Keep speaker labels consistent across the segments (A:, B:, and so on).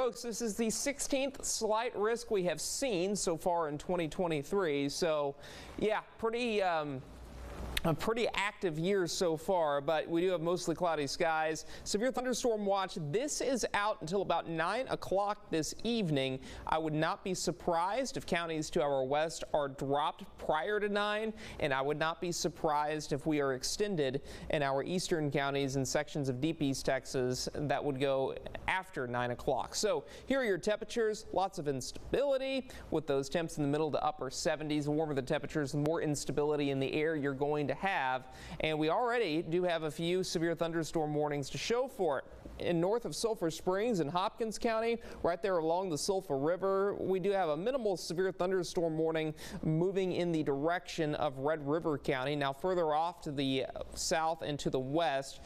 A: folks, this is the 16th slight risk we have seen so far in 2023. So, yeah, a pretty active year so far, but we do have mostly cloudy skies. Severe thunderstorm watch. This is out until about 9 o'clock this evening. I would not be surprised if counties to our west are dropped prior to 9, and I would not be surprised if we are extended in our eastern counties and sections of deep East Texas that would go after 9 o'clock. So here are your temperatures. Lots of instability with those temps in the middle to upper 70s. The warmer the temperatures, the more instability in the air you're going to have, and we already do have a few severe thunderstorm warnings to show for it. In north of Sulphur Springs in Hopkins County, right there along the Sulphur River, we do have a minimal severe thunderstorm warning moving in the direction of Red River County. Now further off to the south and to the west,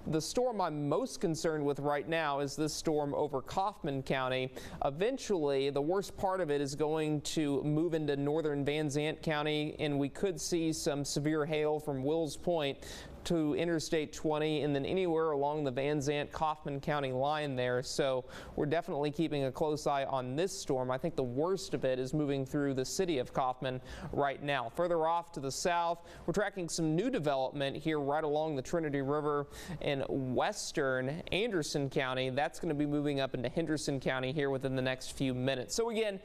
A: the storm I'm most concerned with right now is this storm over Kaufman County. Eventually, the worst part of it is going to move into northern Van Zant County, and we could see some severe hail from Wills Point to Interstate 20 and then anywhere along the Van Zant-Kaufman County line there. So we're definitely keeping a close eye on this storm. I think the worst of it is moving through the city of Kaufman right now. Further off to the south, we're tracking some new development here right along the Trinity River in western Anderson County. That's going to be moving up into Henderson County here within the next few minutes. So again,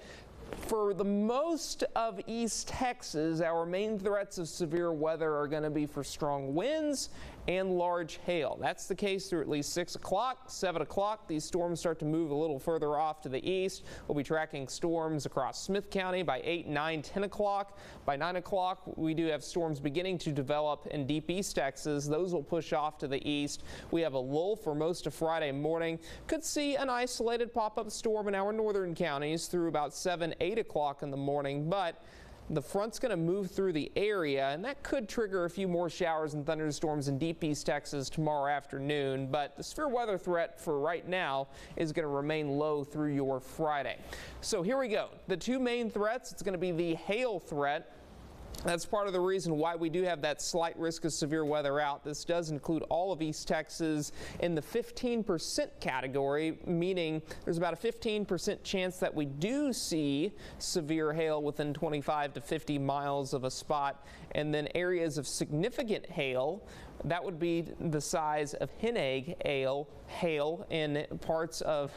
A: for the most of East Texas, our main threats of severe weather are going to be for strong winds and large hail. That's the case through at least 6 o'clock, 7 o'clock. These storms start to move a little further off to the east. We'll be tracking storms across Smith County by 8, 9, 10 o'clock. By 9 o'clock, we do have storms beginning to develop in deep East Texas. Those will push off to the east. We have a lull for most of Friday morning. Could see an isolated pop-up storm in our northern counties through about 7, 8 o'clock in the morning, but the front's going to move through the area, and that could trigger a few more showers and thunderstorms in deep East Texas tomorrow afternoon. But the severe weather threat for right now is going to remain low through your Friday. So here we go. The two main threats, it's going to be the hail threat. That's part of the reason why we do have that slight risk of severe weather out. This does include all of East Texas in the 15% category, meaning there's about a 15% chance that we do see severe hail within 25 to 50 miles of a spot. And then areas of significant hail, that would be the size of hen egg hail in parts of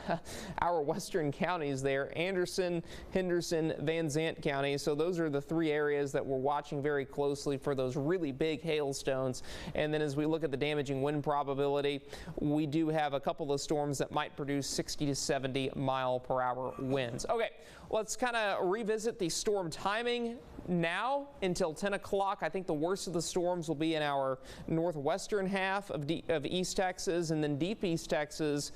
A: our western counties there, Anderson, Henderson, Van Zant County. So those are the three areas that we're watching very closely for those really big hailstones. And then as we look at the damaging wind probability, we do have a couple of storms that might produce 60 to 70 mile per hour winds. Okay, let's kind of revisit the storm timing now until 10 o'clock. I think the worst of the storms will be in our northwestern half of East Texas, and then deep East Texas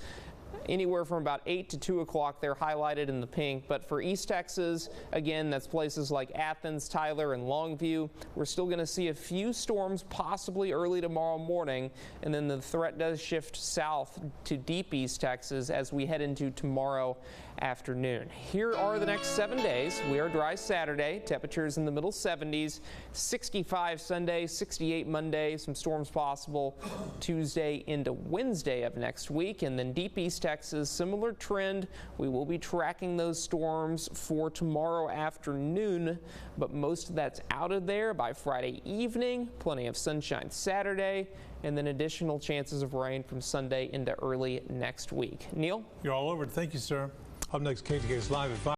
A: anywhere from about 8 to 2 o'clock. They're highlighted in the pink. But for East Texas, again, that's places like Athens, Tyler, and Longview. We're still going to see a few storms possibly early tomorrow morning, and then the threat does shift south to deep East Texas as we head into tomorrow afternoon. Here are the next 7 days. We are dry Saturday, temperatures in the middle 70s, 65 Sunday, 68 Monday, some storms possible Tuesday into Wednesday of next week. And then deep East Texas, similar trend. We will be tracking those storms for tomorrow afternoon, but most of that's out of there by Friday evening. Plenty of sunshine Saturday, and then additional chances of rain from Sunday into early next week. Neil?
B: You're all over it. Thank you, sir. Up next, KTK's Live at 5.